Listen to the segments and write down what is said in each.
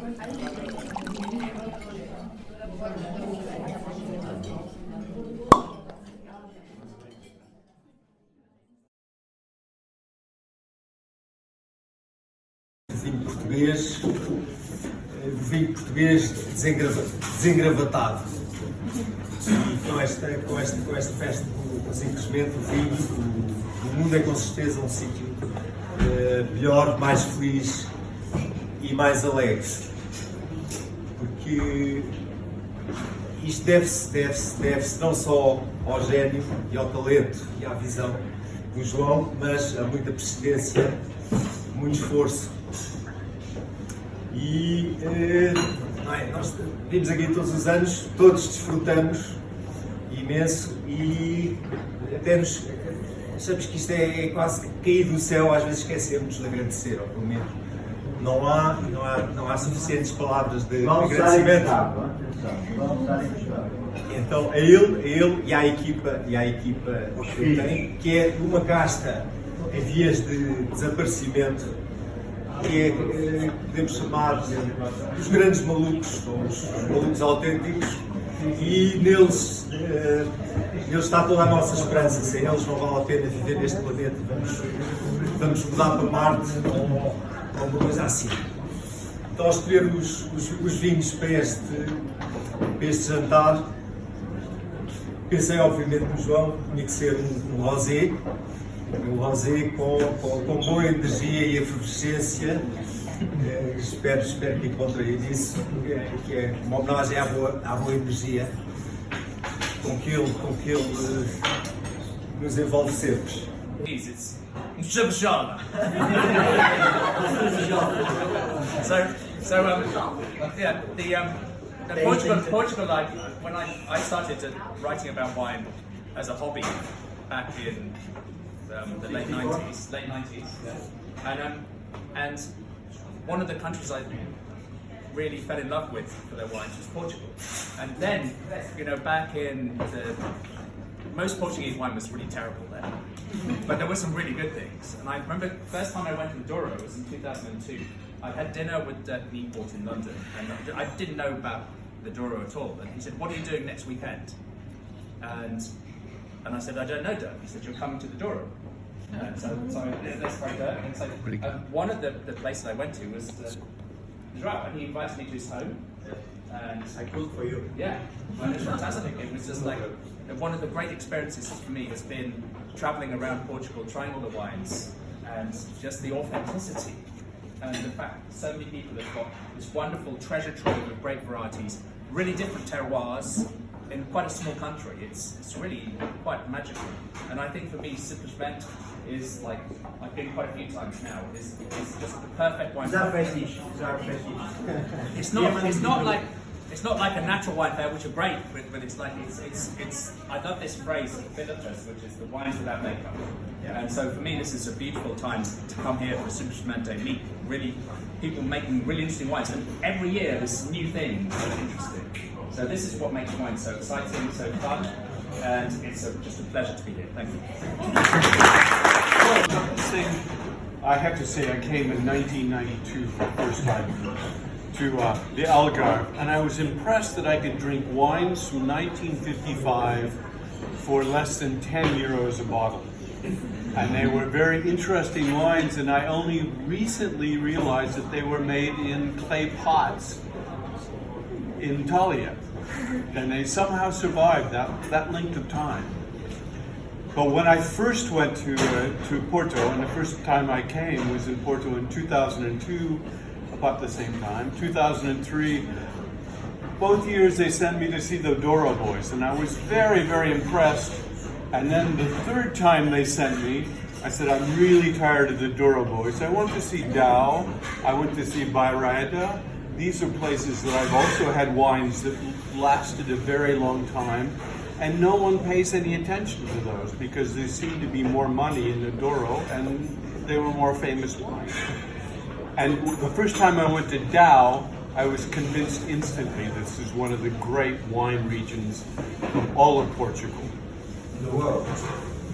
Vinho português desengravatado. E com esta festa, simplesmente o vinho, o mundo é com certeza um sítio melhor, mais feliz e mais alegre. Porque isto deve-se não só ao gênio e ao talento e à visão do João, mas a muita persistência, muito esforço. E nós vimos aqui todos os anos, todos desfrutamos imenso e até achamos que isto é quase cair do céu, às vezes esquecemos de agradecer, ou pelo menos não há suficientes palavras de agradecimento. Então a ele e à equipa que ele tem, que é uma casta em vias de desaparecimento, que é, podemos chamar os grandes malucos, os malucos autênticos, e neles está toda a nossa esperança. Sem eles não vale a pena viver neste planeta. Vamos mudar para Marte ou alguma coisa assim. Então, ao escolher os vinhos para este jantar, pensei obviamente no João, tinha que ser um rosé. Um rosé com boa energia e efervescência. Espero que encontrem isso, que é uma homenagem à boa energia com que ele nos envolve sempre. Portugal, when I started writing about wine as a hobby back in the late 90s, yeah. And one of the countries I really fell in love with for their wines was Portugal. And then, back in most Portuguese wine was really terrible then, but there were some really good things. And I remember the first time I went to the Douro was in 2002. I had dinner with Dirk Newport in London, and I didn't know about the Douro at all. And he said, "What are you doing next weekend?" And I said, "I don't know, Dirk." He said, "You're coming to the Douro." And so let's try Dirk. And so one of the places I went to was the Drought, and he invited me to his home. And I cooked for you. Yeah, and it was fantastic. It was just like one of the great experiences for me has been traveling around Portugal, trying all the wines, and just the authenticity. And the fact that so many people have got this wonderful treasure trove of great varieties, really different terroirs, in quite a small country. It's really quite magical. And I think for me, Simplesmente is like, I've been quite a few times now, is just the perfect wine. It's not like a natural wine fair, which are great, but it's like it's I love this phrase, Philippus, which is the wines without makeup. Yeah. And so for me, this is a beautiful time to come here for Simplesmente, meet really people making really interesting wines, and every year there's new things that are interesting. So this is what makes wine so exciting, so fun, and it's just a pleasure to be here. Thank you. I have to say I came in 1992 for the first time to the Algarve, and I was impressed that I could drink wines from 1955 for less than 10 euros a bottle. And they were very interesting wines, and I only recently realized that they were made in clay pots in Italia. And they somehow survived that length of time. But when I first went to Porto, and the first time I came was in Porto in 2002, about the same time, 2003, both years they sent me to see the Douro Boys, and I was very, very impressed. And then the third time they sent me, I said, I'm really tired of the Douro Boys. I want to see Dow, I went to see Bairrada. These are places that I've also had wines that lasted a very long time, and no one pays any attention to those because there seemed to be more money in the Douro and they were more famous wines. And the first time I went to Dow, I was convinced instantly this is one of the great wine regions of all of Portugal. In the world.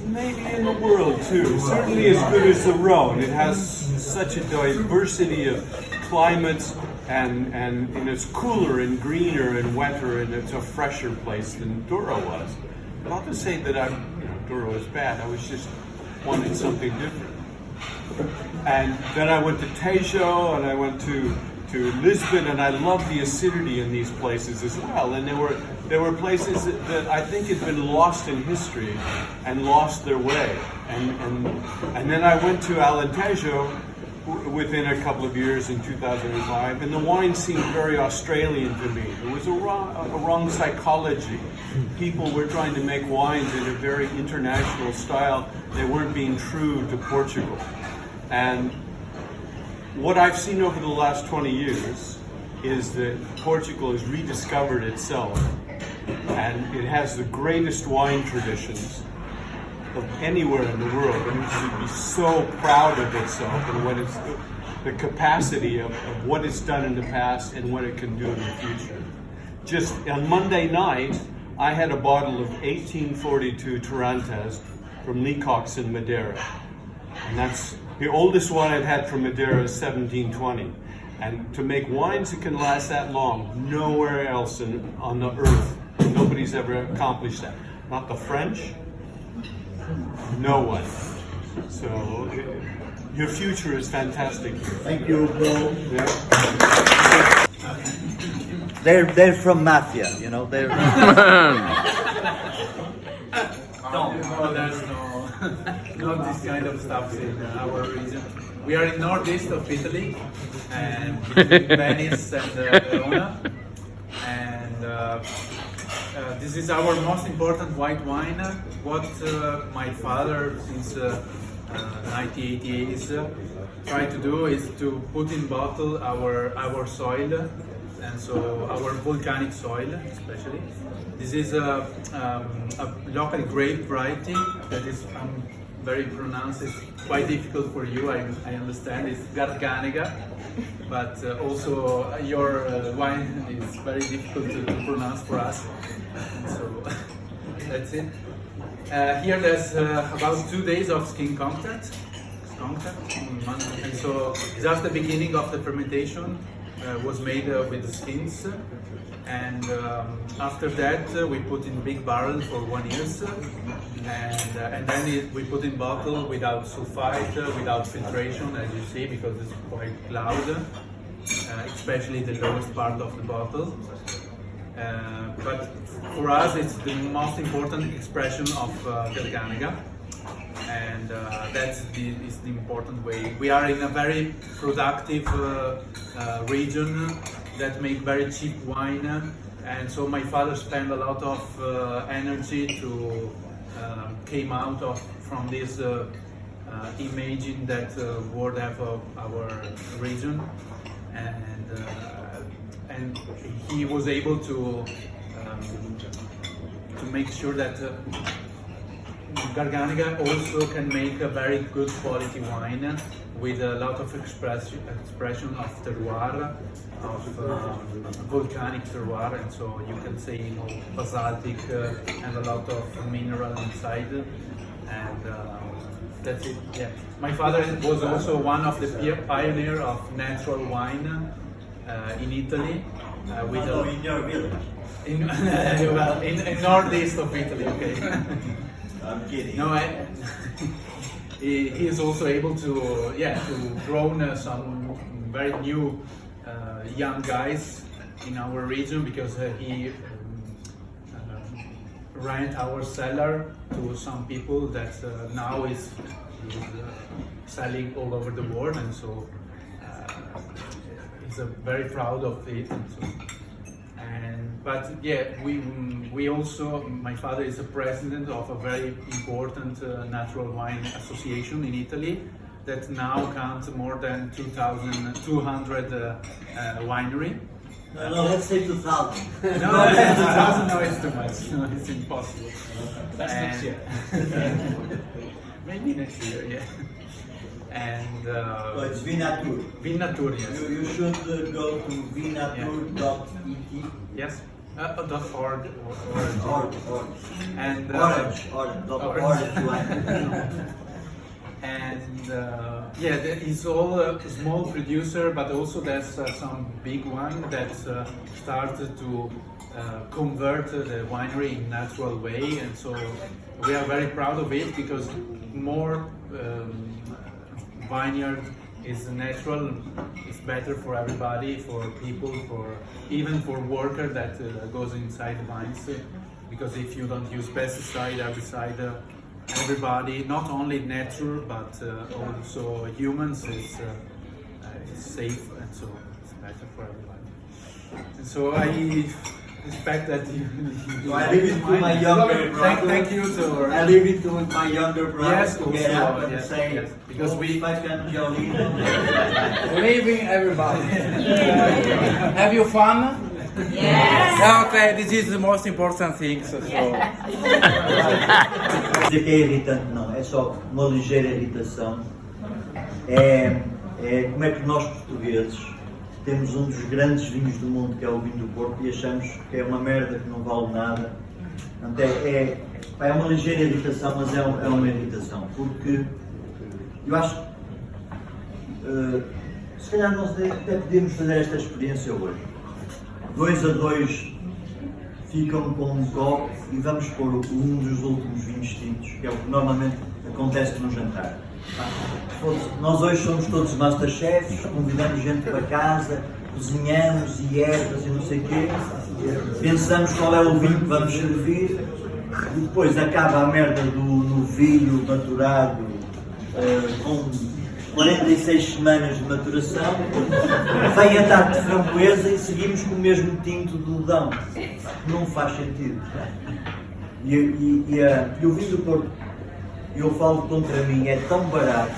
Maybe in the world too. Certainly as good as the Rhone. It has such a diversity of climates, and it's cooler and greener and wetter, and it's a fresher place than Douro was. Not to say that Douro is bad. I was just wanting something different. And then I went to Tejo, and I went to Lisbon, and I loved the acidity in these places as well. And there were places that I think had been lost in history and lost their way. And then I went to Alentejo within a couple of years in 2005, and the wine seemed very Australian to me. It was a wrong psychology. People were trying to make wines in a very international style. They weren't being true to Portugal. And what I've seen over the last 20 years is that Portugal has rediscovered itself, and it has the greatest wine traditions of anywhere in the world, and it should be so proud of itself and what it's, the capacity of what it's done in the past and what it can do in the future. Just on Monday night, I had a bottle of 1842 Tarantas from Leacox in Madeira, and that's the oldest one I've had from Madeira is 1720. And to make wines that can last that long, nowhere else on the earth, nobody's ever accomplished that. Not the French, no one. So your future is fantastic. Thank you, Bill. Yeah. They're from mafia, you know. They're No, there's not this kind of stuff in our region. We are in northeast of Italy, and between Venice and Verona, and this is our most important white wine. What my father, since 1980s, tried to do is to put in bottle our soil, and so our volcanic soil especially. This is a local grape variety that is very pronounced. It's quite difficult for you, I understand. It's Garganega, but also your wine is very difficult to pronounce for us. So that's it. Here there's about 2 days of skin contact, and so just the beginning of the fermentation was made with the skins. And after that, we put in big barrel for 1 year, and then we put in bottle without sulfite, without filtration, as you see, because it's quite loud, especially the lowest part of the bottle. But for us, it's the most important expression of Garganega, and that's is the important way. We are in a very productive region that make very cheap wine, and so my father spent a lot of energy to came out from this imagine that world have of our region, and he was able to make sure that Garganega also can make a very good quality wine with a lot of expression of terroir, of volcanic terroir, and so you can say, you know, basaltic and a lot of mineral inside, and that's it. Yeah, my father was also one of the pioneer of natural wine in Italy. With in your village. Well, in northeast of Italy. Okay. I'm kidding. No, he is also able to grow some very new young guys in our region, because he rent our cellar to some people that now is selling all over the world, and so he's very proud of it. And so, but yeah, we also, my father is a president of a very important natural wine association in Italy that now counts more than 2,200 winery. No, let's say 2,000. No, 2,000, no, it's too much. No, it's impossible. That's next year. Maybe next year, yeah. And So it's Vinatur. Vinatur, yes. You should go to vinatur.it. Yes. .org Or and orange. and yeah, it's all a small producer, but also there's some big one that started to convert the winery in natural way, and so we are very proud of it because more vineyard is natural. It's better for everybody, for people, for even for worker that goes inside the vines. Because if you don't use pesticide, herbicide, everybody, not only nature but also humans is safe, and so it's better for everybody. And so I respect that you I leave it to my younger brother. Thank you. So I leave it to my younger brother yes, to get also, up and yes, say, yes, because we Leaving everybody. Have you fun? Yes. Okay, this is the most important thing. So. Dizer que é irritante, não, é só uma ligeira irritação. É como é que nós portugueses temos um dos grandes vinhos do mundo, que é o vinho do Porto, e achamos que é uma merda, que não vale nada. Portanto, é uma ligeira irritação, mas é uma irritação, porque eu acho que se calhar nós até podíamos fazer esta experiência hoje. 2 a 2 ficam com um copo e vamos pôr um dos últimos vinhos tintos, que é o que normalmente acontece no jantar. Nós hoje somos todos masterchefs, convidamos gente para casa, cozinhamos e ervas e não sei o quê, pensamos qual é o vinho que vamos servir e depois acaba a merda do novilho maturado com 46 semanas de maturação, vem a tarte de framboesa e seguimos com o mesmo tinto do Dão. Não faz sentido. E o vinho do Porto, eu falo contra mim, é tão barato,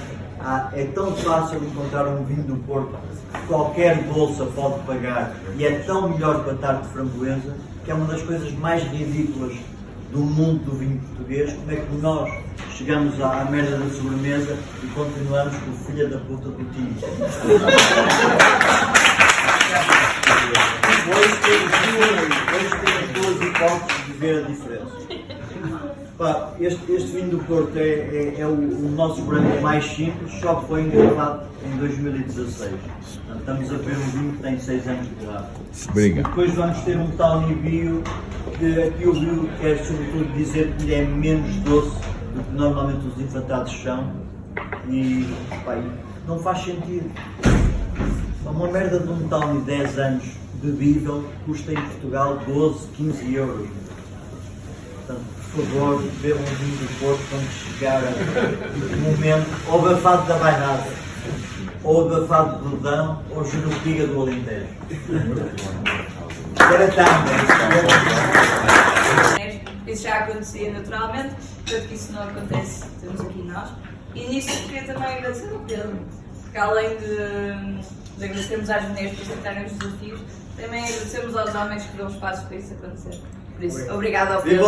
é tão fácil encontrar um vinho do Porto que qualquer bolsa pode pagar e é tão melhor que a tarte de framboesa, que é uma das coisas mais ridículas do mundo do vinho português. Como é que nós chegamos à merda da sobremesa e continuamos com o filho da puta do tio? Hoje temos duas hipóteses de ver a diferença. Pá, este vinho do Porto é o nosso branco mais simples, só que foi engravado em 2016. Portanto, estamos a ver um vinho que tem 6 anos de idade. Depois vamos ter um Tawny Bio, que aqui o Bio quer sobretudo dizer que ele é menos doce do que normalmente os inflatados são. E pá, não faz sentido. Uma merda de um Tawny 10 anos bebível custa em Portugal 12, 15 euros. Portanto, por favor, bebam um vinho do Porto quando chegar o momento, ou abafado da Bainada, ou abafado do Dão, ou Jurupiga do Alentejo. Era Isso já acontecia naturalmente, portanto que isso não acontece, temos aqui nós. E nisso queria também agradecer ao Pedro, porque além de agradecermos às mulheres por aceitarem os desafios, também agradecemos aos homens que dão espaço para isso acontecer. Por isso, obrigado ao Pedro.